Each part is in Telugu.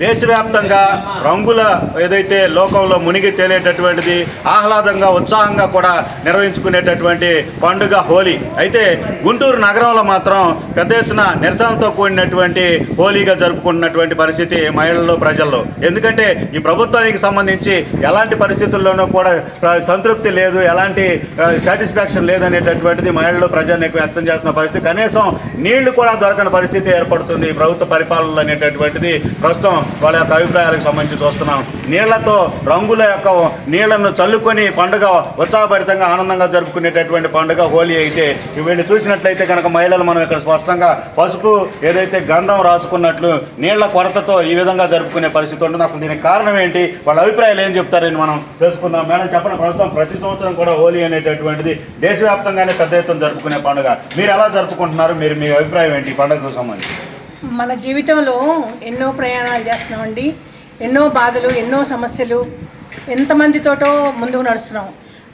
దేశవ్యాప్తంగా రంగుల ఏదైతే లోకంలో మునిగి తేలేటటువంటిది ఆహ్లాదంగా ఉత్సాహంగా కూడా నిర్వహించుకునేటటువంటి పండుగ హోలీ. అయితే గుంటూరు నగరంలో మాత్రం పెద్ద ఎత్తున నిరసనతో కూడినటువంటి హోలీగా జరుపుకుంటున్నటువంటి పరిస్థితి మహిళల్లో ప్రజల్లో. ఎందుకంటే ఈ ప్రభుత్వానికి సంబంధించి ఎలాంటి పరిస్థితుల్లోనూ కూడా సంతృప్తి లేదు, ఎలాంటి సాటిస్ఫాక్షన్ లేదనేటటువంటిది మహిళలు ప్రజానికి వ్యక్తం చేస్తున్న పరిస్థితి. కనీసం నీళ్లు కూడా దొరకని పరిస్థితి ఏర్పడుతుంది ఈ ప్రభుత్వ పరిపాలనలో అనేటటువంటిది ప్రస్తుతం వాళ్ళ యొక్క అభిప్రాయాలకు సంబంధించి చూస్తున్నాం. నీళ్లతో రంగుల యొక్క నీళ్లను చల్లుకొని పండుగ ఉత్సాహభరితంగా ఆనందంగా జరుపుకునేటటువంటి పండుగ హోలీ. అయితే వీళ్ళు చూసినట్లయితే కనుక మహిళలు మనం ఇక్కడ స్పష్టంగా పసుపు ఏదైతే గంధం రాసుకున్నట్లు నీళ్ల కొరతతో ఈ విధంగా జరుపుకునే పరిస్థితి ఉంటుంది. అసలు దీనికి కారణం ఏంటి, వాళ్ళ అభిప్రాయాలు ఏం చెప్తారని మనం తెలుసుకుందాం. మేడం చెప్పండి, ప్రస్తుతం ప్రతి సంవత్సరం కూడా హోలీ అనేటటువంటిది దేశవ్యాప్తంగానే పెద్ద ఎత్తున జరుపుకునే పండుగ. మీరు ఎలా జరుపుకుంటున్నారు, మీ అభిప్రాయం ఏంటి పండుగకు సంబంధించి? మన జీవితంలో ఎన్నో ప్రయాణాలు చేస్తున్నామండి, ఎన్నో బాధలు, ఎన్నో సమస్యలు, ఎంతమందితోటో ముందుకు నడుస్తున్నాం.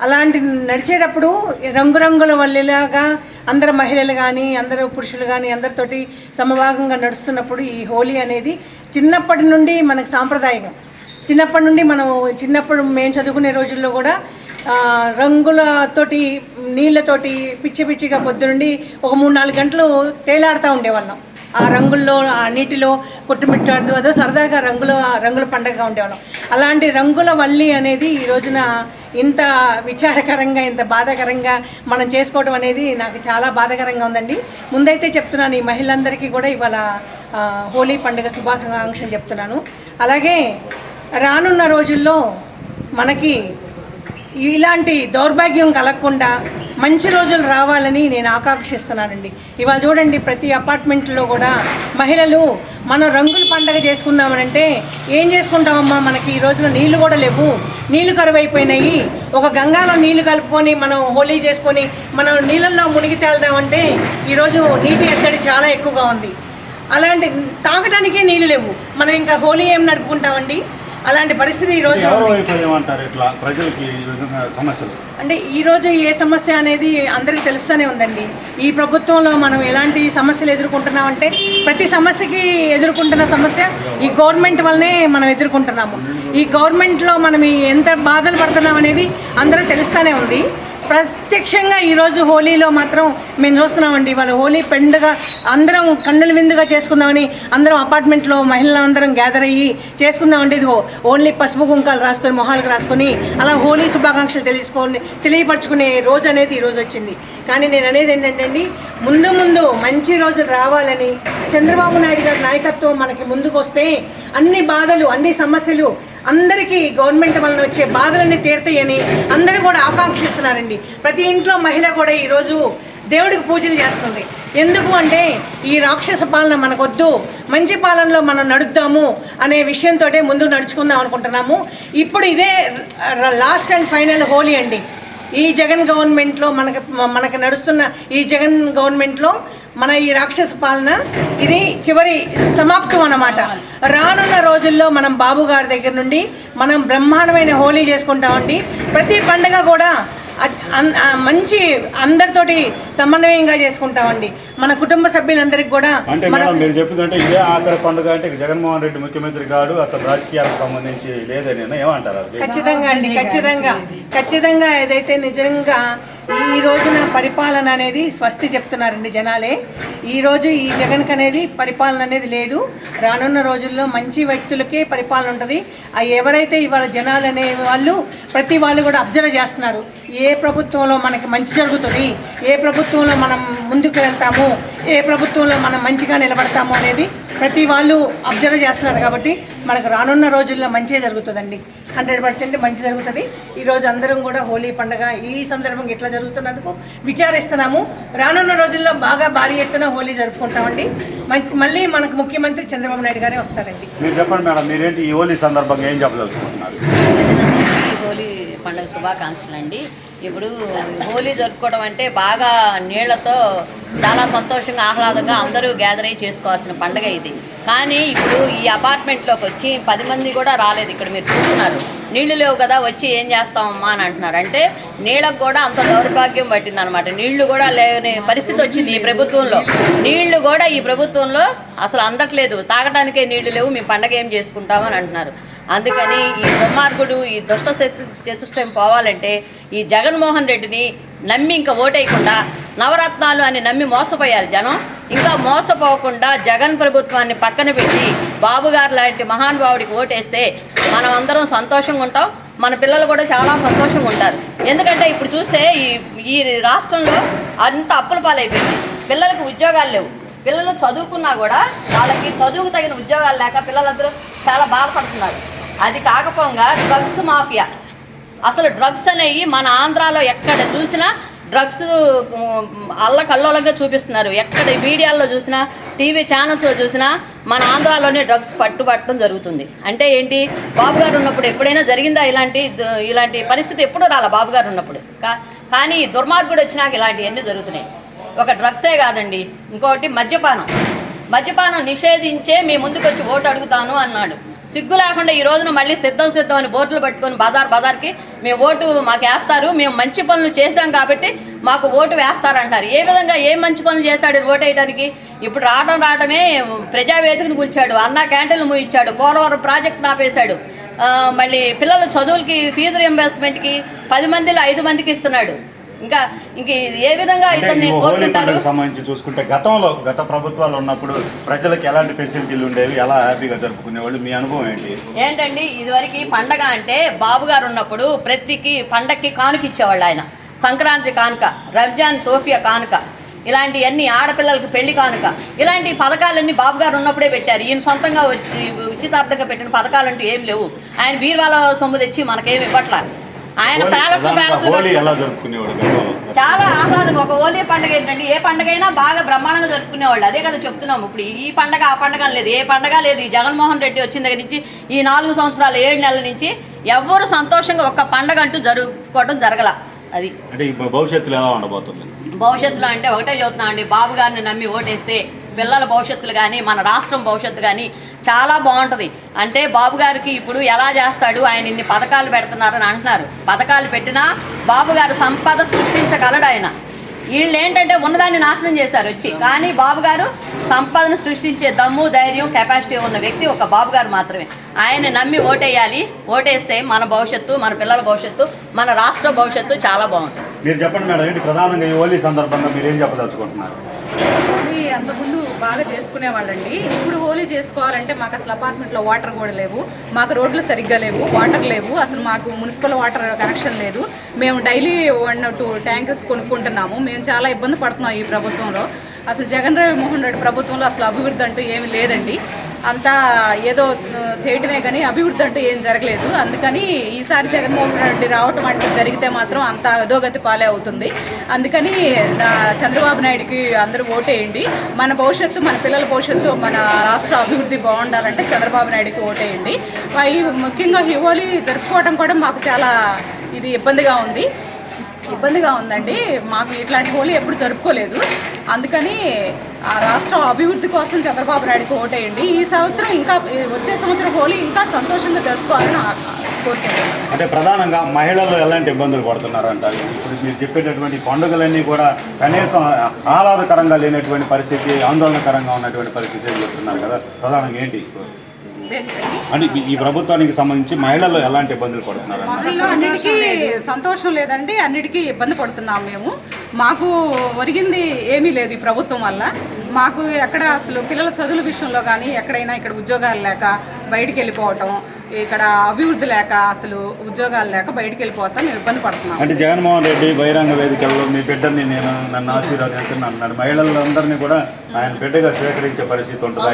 అలాంటి నడిచేటప్పుడు రంగురంగుల వల్లిలాగా అందరు మహిళలు కానీ అందరు పురుషులు కానీ అందరితోటి సమభాగంగా నడుస్తున్నప్పుడు ఈ హోలీ అనేది చిన్నప్పటి నుండి మనకు సాంప్రదాయం. చిన్నప్పటి నుండి చిన్నప్పుడు మేము చదువుకునే రోజుల్లో కూడా రంగులతోటి నీళ్ళతోటి పిచ్చి పిచ్చిగా పొద్దునుండి ఒక 3-4 గంటలు తేలాడుతూ ఉండేవాళ్ళం. ఆ రంగుల్లో ఆ నీటిలో కొట్టుమిట్టాడుతూ అదో సరదాగా రంగుల పండగగా ఉండేవాళ్ళం. అలాంటి రంగుల వల్లి అనేది ఈ రోజున ఇంత విచారకరంగా ఇంత బాధాకరంగా మనం చేసుకోవడం అనేది నాకు చాలా బాధాకరంగా ఉందండి. ముందైతే చెప్తున్నాను, ఈ మహిళలందరికీ కూడా ఇవాళ హోలీ పండుగ శుభాకాంక్షలు చెప్తున్నాను. అలాగే రానున్న రోజుల్లో మనకి ఇలాంటి దౌర్భాగ్యం కలగకుండా మంచి రోజులు రావాలని నేను ఆకాంక్షిస్తున్నానండి. ఇవాళ చూడండి, ప్రతి అపార్ట్మెంట్లో కూడా మహిళలు మనం రంగుల పండగ చేసుకుందామనంటే ఏం చేసుకుంటామమ్మా, మనకి ఈ రోజున నీళ్లు కూడా లేవు, నీళ్లు కరువైపోయినాయి, ఒక గంగాలో నీళ్లు కలుపుకొని మనం హోలీ చేసుకొని మనం నీళ్ళల్లో మునిగి తేల్దామంటే ఈరోజు నీటి ఎద్దడి చాలా ఎక్కువగా ఉంది. అలాంటి తాగడానికే నీళ్ళు లేవు, మనం ఇంకా హోలీ ఏం నడుపుకుంటామండి? అలాంటి పరిస్థితి ఈరోజు అంటే ఈరోజు ఏ సమస్య అనేది అందరికీ తెలుస్తూనే ఉందండి. ఈ ప్రభుత్వంలో మనం ఎలాంటి సమస్యలు ఎదుర్కొంటున్నామంటే ప్రతి సమస్యకి ఎదుర్కొంటున్న సమస్య ఈ గవర్నమెంట్ వల్లనే మనం ఎదుర్కొంటున్నాము. ఈ గవర్నమెంట్లో మనం ఎంత బాధలు పడుతున్నాం అనేది అందరూ తెలుస్తూనే ఉంది. ప్రత్యక్షంగా ఈరోజు హోలీలో మాత్రం మేము చూస్తున్నామండి. ఇవాళ హోలీ పండుగ అందరం కన్నుల విందుగా చేసుకుందామని అందరం అపార్ట్మెంట్లో మహిళలందరం గ్యాదర్ అయ్యి చేసుకుందామండి. ఇది ఓన్లీ పసుపు కుంకాలు రాసుకొని మొహాలకు రాసుకొని అలా హోలీ శుభాకాంక్షలు తెలియపరచుకునే రోజు అనేది ఈరోజు వచ్చింది. కానీ నేను అనేది ఏంటంటే అండి, ముందు మంచి రోజులు రావాలని చంద్రబాబు నాయుడు గారి నాయకత్వం మనకి ముందుకు వస్తే అన్ని బాధలు అన్ని సమస్యలు అందరికీ గవర్నమెంట్ వలన వచ్చే బాధలన్నీ తీరుతాయని అందరూ కూడా ఆకాంక్షిస్తున్నారండి. ప్రతి ఇంట్లో మహిళ కూడా ఈరోజు దేవుడికి పూజలు చేస్తుంది. ఎందుకు అంటే ఈ రాక్షస పాలన మనకొద్దు, మంచి పాలనలో మనం నడుద్దాము అనే విషయంతో ముందుకు నడుచుకుందాం అనుకుంటున్నాము. ఇప్పుడు ఇదే లాస్ట్ అండ్ ఫైనల్ హోలీ అండి. ఈ జగన్ గవర్నమెంట్లో మనకు నడుస్తున్న ఈ జగన్ గవర్నమెంట్లో మన ఈ రాక్షస పాలన ఇది చివరి సమాప్తం అన్నమాట. రానున్న రోజుల్లో మనం బాబు గారి దగ్గర నుండి మనం బ్రహ్మాండమైన హోలీ చేసుకుంటామండి. ప్రతి పండుగ కూడా మంచి అందరితోటి సమన్వయంగా చేసుకుంటామండి. మన కుటుంబ సభ్యులందరికీ కూడా మీరు చెప్తుందంటే ఇదే ఆఖరి పండుగ అంటే జగన్మోహన్ రెడ్డి ముఖ్యమంత్రి కాదు, అసలు రాజకీయాలకు సంబంధించి లేదని ఏమంటారు? ఖచ్చితంగా అండి, ఖచ్చితంగా ఏదైతే నిజంగా ఈ రోజున పరిపాలన అనేది స్వస్తి చెప్తున్నారండి జనాలే. ఈరోజు ఈ జగన్కి అనేది పరిపాలన అనేది లేదు. రానున్న రోజుల్లో మంచి వ్యక్తులకే పరిపాలన ఉంటుంది. ఎవరైతే ఇవాళ జనాలు అనే ప్రతి వాళ్ళు కూడా అబ్జర్వ్ చేస్తున్నారు. ఏ ప్రభుత్వంలో మనకి మంచి జరుగుతుంది, ఏ ప్రభుత్వంలో మనం ముందుకు వెళ్తాము, ఏ ప్రభుత్వంలో మనం మంచిగా నిలబడతాము అనేది ప్రతి వాళ్ళు అబ్జర్వ్ చేస్తున్నారు. కాబట్టి మనకు రానున్న రోజుల్లో మంచిగా జరుగుతుందండి, 100% మంచి జరుగుతుంది. ఈరోజు అందరం కూడా హోలీ పండుగ ఈ సందర్భంగా ఇట్లా జరుగుతున్నందుకు విచారిస్తున్నాము. రానున్న రోజుల్లో బాగా భారీ ఎత్తున హోలీ జరుపుకుంటామండి. మళ్ళీ మనకు ముఖ్యమంత్రి చంద్రబాబు నాయుడు గారే వస్తారండి. మీరు చెప్పండి మేడం, మీరేంటి ఈ హోలీ సందర్భంగా ఏం చెప్పదలుచుకుంటున్నారు? హోలీ పండుగ శుభాకాంక్షలు అండి. ఇప్పుడు హోలీ జరుపుకోవడం అంటే బాగా నీళ్లతో చాలా సంతోషంగా ఆహ్లాదంగా అందరూ గ్యాదర్ అయ్యి చేసుకోవాల్సిన పండుగ ఇది. కానీ ఇప్పుడు ఈ అపార్ట్మెంట్లోకి వచ్చి 10 మంది కూడా రాలేదు. ఇక్కడ మీరు చూస్తున్నారు, నీళ్లు లేవు కదా, వచ్చి ఏం చేస్తామమ్మా అని అంటున్నారు. అంటే నీళ్ళకు కూడా అంత దౌర్భాగ్యం పట్టిందనమాట. నీళ్లు కూడా లేని పరిస్థితి వచ్చింది ఈ ప్రభుత్వంలో. నీళ్లు కూడా ఈ ప్రభుత్వంలో అసలు అందట్లేదు, తాగడానికే నీళ్లు లేవు, మేము పండగ ఏం చేసుకుంటామని అంటున్నారు. అందుకని ఈ దుర్మార్గుడు, ఈ దుష్ట చతుష్టయం పోవాలంటే ఈ జగన్మోహన్ రెడ్డిని నమ్మి ఇంకా ఓటేయకుండా, నవరత్నాలు అని నమ్మి మోసపోయారు జనం. ఇంకా మోసపోకుండా జగన్ ప్రభుత్వాన్ని పక్కన పెట్టి బాబు గారు లాంటి మహానుభావుడికి ఓటేస్తే మనం అందరం సంతోషంగా ఉంటాం, మన పిల్లలు కూడా చాలా సంతోషంగా ఉంటారు. ఎందుకంటే ఇప్పుడు చూస్తే ఈ రాష్ట్రంలో అంత అప్పుల పాలైపోయింది. పిల్లలకు ఉద్యోగాలు లేవు, పిల్లలు చదువుకున్నా కూడా వాళ్ళకి చదువుకు తగిన ఉద్యోగాలు లేక పిల్లలందరూ చాలా బాధపడుతున్నారు. అది కాకపోగా డ్రగ్స్ మాఫియా, అసలు డ్రగ్స్ అనేవి మన ఆంధ్రాలో ఎక్కడ చూసినా డ్రగ్స్ అల్లకల్లోలంగా చూపిస్తున్నారు. ఎక్కడ మీడియాల్లో చూసినా, టీవీ ఛానల్స్లో చూసినా మన ఆంధ్రాలోనే డ్రగ్స్ పట్టుబట్టడం జరుగుతుంది. అంటే ఏంటి, బాబు గారు ఉన్నప్పుడు ఎప్పుడైనా జరిగిందా ఇలాంటి పరిస్థితి? ఎప్పుడూ రాలా బాబు గారు ఉన్నప్పుడు. కానీ దుర్మార్గుడు వచ్చినాక ఇలాంటివన్నీ జరుగుతున్నాయి. ఒక డ్రగ్సే కాదండి, ఇంకోటి మద్యపానం నిషేధించే మీ ముందుకు వచ్చి ఓటు అడుగుతాను అన్నాడు. సిగ్గు లేకుండా ఈ రోజున మళ్ళీ సిద్ధం అని బోర్డులు పట్టుకొని బజార్కి మేము ఓటు మాకు వేస్తారు, మేము మంచి పనులు చేశాం కాబట్టి మాకు ఓటు వేస్తారంటారు. ఏ విధంగా ఏం మంచి పనులు చేశాడు ఓటు వేయడానికి? ఇప్పుడు రావటమే ప్రజావేదికను కూల్చాడు, అన్నా క్యాంటీన్లు మూయించాడు, పోలవరం ప్రాజెక్ట్ ఆపేశాడు, మళ్ళీ పిల్లల చదువులకి ఫీజు రియంబర్స్మెంట్కి 10 మందిలో 5 మందికి ఇస్తున్నాడు. ఇంక ఏ విధంగా ఇతన్ని కోరుకుంటారు? సంబంధించి చూసుకుంటే గత ప్రభుత్వాలు ఉన్నప్పుడు ప్రజలకు ఎలాంటి ఫెసిలిటీలు ఉండేవి, ఎలా హ్యాపీగా జరుపుకునేవాళ్ళు, మీ అనుభవం ఏంటండి? ఇదివరకు పండగ అంటే బాబు గారు ఉన్నప్పుడు ప్రతికి పండగకి కానుక ఇచ్చేవాళ్ళు. ఆయన సంక్రాంతి కానుక, రంజాన్ తోఫియా కానుక, ఇలాంటివన్నీ ఆడపిల్లలకి పెళ్లి కానుక, ఇలాంటి పథకాలన్నీ బాబు గారు ఉన్నప్పుడే పెట్టారు. ఈయన సొంతంగా ఉచితార్థంగా పెట్టిన పథకాలంటూ ఏం లేవు. ఆయన బీర్వాల సొమ్ము తెచ్చి మనకేమి ఇవ్వట్లా. ఆయన చాలా ఆహ్లాదం. ఒక హోలీ పండుగ ఏంటంటే, ఏ పండుగ అయినా బాగా బ్రహ్మాండంగా జరుపుకునేవాళ్ళు. అదే కదా చెప్తున్నాం. ఇప్పుడు ఈ పండుగ ఆ పండుగ లేదు, ఏ పండుగ లేదు. ఈ జగన్మోహన్ రెడ్డి వచ్చిన దగ్గర నుంచి ఈ 4 సంవత్సరాలు 7 నెలల నుంచి ఎవరు సంతోషంగా ఒక్క పండుగ అంటూ జరుపుకోవడం జరగల. అది భవిష్యత్తులో ఎలా ఉండబోతుంది? భవిష్యత్తులో అంటే ఒకటే చెబుతున్నాం అండి, బాబు గారిని నమ్మి ఓటేస్తే పిల్లల భవిష్యత్తులు కానీ మన రాష్ట్రం భవిష్యత్తు కానీ చాలా బాగుంటుంది. అంటే బాబు గారికి ఇప్పుడు ఎలా చేస్తాడు, ఆయన ఇన్ని పథకాలు పెడుతున్నారని అంటున్నారు. పథకాలు పెట్టినా బాబు గారు సంపద సృష్టించగలడు. ఆయన వీళ్ళు ఏంటంటే ఉన్నదాన్ని నాశనం చేశారు వచ్చి. కానీ బాబు గారు సంపదను సృష్టించే దమ్ము, ధైర్యం, కెపాసిటీ ఉన్న వ్యక్తి ఒక బాబు గారు మాత్రమే. ఆయన నమ్మి ఓటేయాలి. ఓటేస్తే మన భవిష్యత్తు, మన పిల్లల భవిష్యత్తు, మన రాష్ట్ర భవిష్యత్తు చాలా బాగుంటుంది. మీరు చెప్పండి మేడం, ఏంటి ప్రధానంగా ఈ హోలీ సందర్భంగా మీరు ఏం చెప్పదలుచుకుంటున్నారు? హోలీ అంతకుముందు బాగా చేసుకునేవాళ్ళండి. ఇప్పుడు హోలీ చేసుకోవాలంటే మాకు అసలు అపార్ట్మెంట్లో వాటర్ కూడా లేవు, మాకు రోడ్లు సరిగ్గా లేవు, వాటర్ లేవు, అసలు మాకు మున్సిపల్ వాటర్ కనెక్షన్ లేదు. మేము డైలీ 1-2 ట్యాంకర్స్ కొనుక్కుంటున్నాము. మేము చాలా ఇబ్బంది పడుతున్నాం ఈ ప్రభుత్వంలో. అసలు జగన్మోహన్ రెడ్డి ప్రభుత్వంలో అసలు అభివృద్ధి అంటూ ఏమీ లేదండి. అంతా ఏదో చేయటమే కానీ అభివృద్ధి అంటూ ఏం జరగలేదు. అందుకని ఈసారి జగన్మోహన్ రెడ్డి రావటం అంటే జరిగితే మాత్రం అంత అధోగతి పాలే అవుతుంది. అందుకని చంద్రబాబు నాయుడికి అందరూ ఓటేయండి. మన భవిష్యత్తు, మన పిల్లల భవిష్యత్తు, మన రాష్ట్ర అభివృద్ధి బాగుండాలంటే చంద్రబాబు నాయుడికి ఓటేయండి. ముఖ్యంగా ఈ హోలీ జరుపుకోవడం కూడా మాకు చాలా ఇబ్బందిగా ఉందండి. మాకు ఇట్లాంటి హోలీ ఎప్పుడు జరుపుకోలేదు. అందుకని ఆ రాష్ట్ర అభివృద్ధి కోసం చంద్రబాబు నాయుడుకి ఓటేయండి. ఈ సంవత్సరం ఇంకా వచ్చే సంవత్సరం హోలీ ఇంకా సంతోషంగా జరుపుకోవాలని కోరుకుంటున్నాను. అంటే ప్రధానంగా మహిళలు ఎలాంటి ఇబ్బందులు పడుతున్నారు అంటారు? ఇప్పుడు మీరు చెప్పేటటువంటి పండుగలన్నీ కూడా కనీసం ఆహ్లాదకరంగా లేనటువంటి పరిస్థితి, ఆందోళనకరంగా ఉన్నటువంటి పరిస్థితి అని చెప్తున్నారు కదా, ప్రధానంగా ఏంటి అంటే ఈ ప్రభుత్వానికి సంబంధించి మహిళలు ఎలాంటి ఇబ్బందులు పడుతున్నారు? అన్నిటికీ సంతోషం లేదండి, అన్నిటికీ ఇబ్బంది పడుతున్నాం మేము. మాకు ఒరిగింది ఏమీ లేదు ఈ ప్రభుత్వం వల్ల. మాకు ఎక్కడ అసలు పిల్లల చదువుల విషయంలో కానీ ఎక్కడైనా ఇక్కడ ఉద్యోగాలు లేక బయటికి వెళ్ళిపోవటం, ఇక్కడ అభివృద్ధి లేక అసలు ఉద్యోగాలు లేక బయటికి వెళ్ళిపోతాం, మేము ఇబ్బంది పడుతున్నాం. అంటే జగన్మోహన్ రెడ్డి బహిరంగ వేదికల్లో మీ బిడ్డని నన్ను ఆశీర్వాదించండి అన్నాడు. మహిళలందరినీ కూడా ఆయన బిడ్డగా స్వీకరించే పరిస్థితి ఉంటుంది.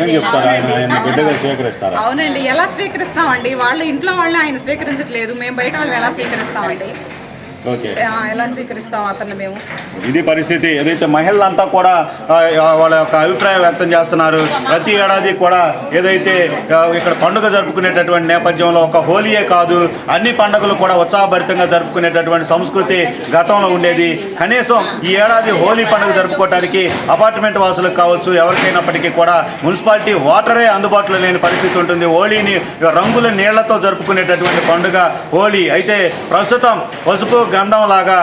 ఏం చెప్తారు? ఆయన బిడ్డగా స్వీకరిస్తారా? అవునండి, ఎలా స్వీకరిస్తామండి? వాళ్ళ ఇంట్లో వాళ్ళు ఆయన స్వీకరించట్లేదు, మేము బయట వాళ్ళు ఎలా స్వీకరిస్తామండి? ఓకే. ఎలా స్వీకరిస్తాం అతన్ని మేము? ఇది పరిస్థితి. ఏదైతే మహిళలంతా కూడా వాళ్ళ యొక్క అభిప్రాయం వ్యక్తం చేస్తున్నారు. ప్రతి ఏడాది కూడా ఏదైతే ఇక్కడ పండుగ జరుపుకునేటటువంటి నేపథ్యంలో ఒక హోలీయే కాదు, అన్ని పండుగలు కూడా ఉత్సాహభరితంగా జరుపుకునేటటువంటి సంస్కృతి గతంలో ఉండేది. కనీసం ఈ ఏడాది హోలీ పండుగ జరుపుకోవడానికి అపార్ట్మెంట్ వాసులకు కావచ్చు, ఎవరికైనప్పటికీ కూడా మున్సిపాలిటీ వాటరే అందుబాటులో లేని పరిస్థితి ఉంటుంది. హోలీని రంగుల నీళ్లతో జరుపుకునేటటువంటి పండుగ హోలీ. అయితే ప్రస్తుతం పసుపు గంధం లాగా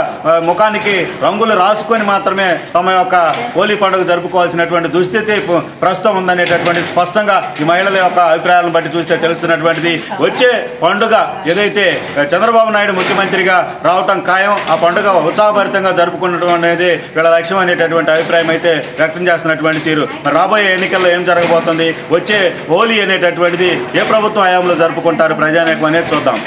ముఖానికి రంగులు రాసుకొని మాత్రమే తమ యొక్క హోలీ పండుగ జరుపుకోవాల్సినటువంటి దుస్థితి ప్రస్తుతం ఉందనేటటువంటి స్పష్టంగా ఈ మహిళల యొక్క అభిప్రాయాలను బట్టి చూస్తే తెలుస్తున్నటువంటిది. వచ్చే పండుగ ఏదైతే చంద్రబాబు నాయుడు ముఖ్యమంత్రిగా రావటం ఖాయం, ఆ పండుగ ఉత్సాహభరితంగా జరుపుకునడం అనేది వీళ్ళ లక్ష్యం అనేటటువంటి అభిప్రాయం అయితే వ్యక్తం చేస్తున్నటువంటి తీరు. రాబోయే ఎన్నికల్లో ఏం జరగబోతుంది, వచ్చే హోలీ అనేటటువంటిది ఏ ప్రభుత్వం హయాంలో జరుపుకుంటారు ప్రజానేకం అనేది చూద్దాం.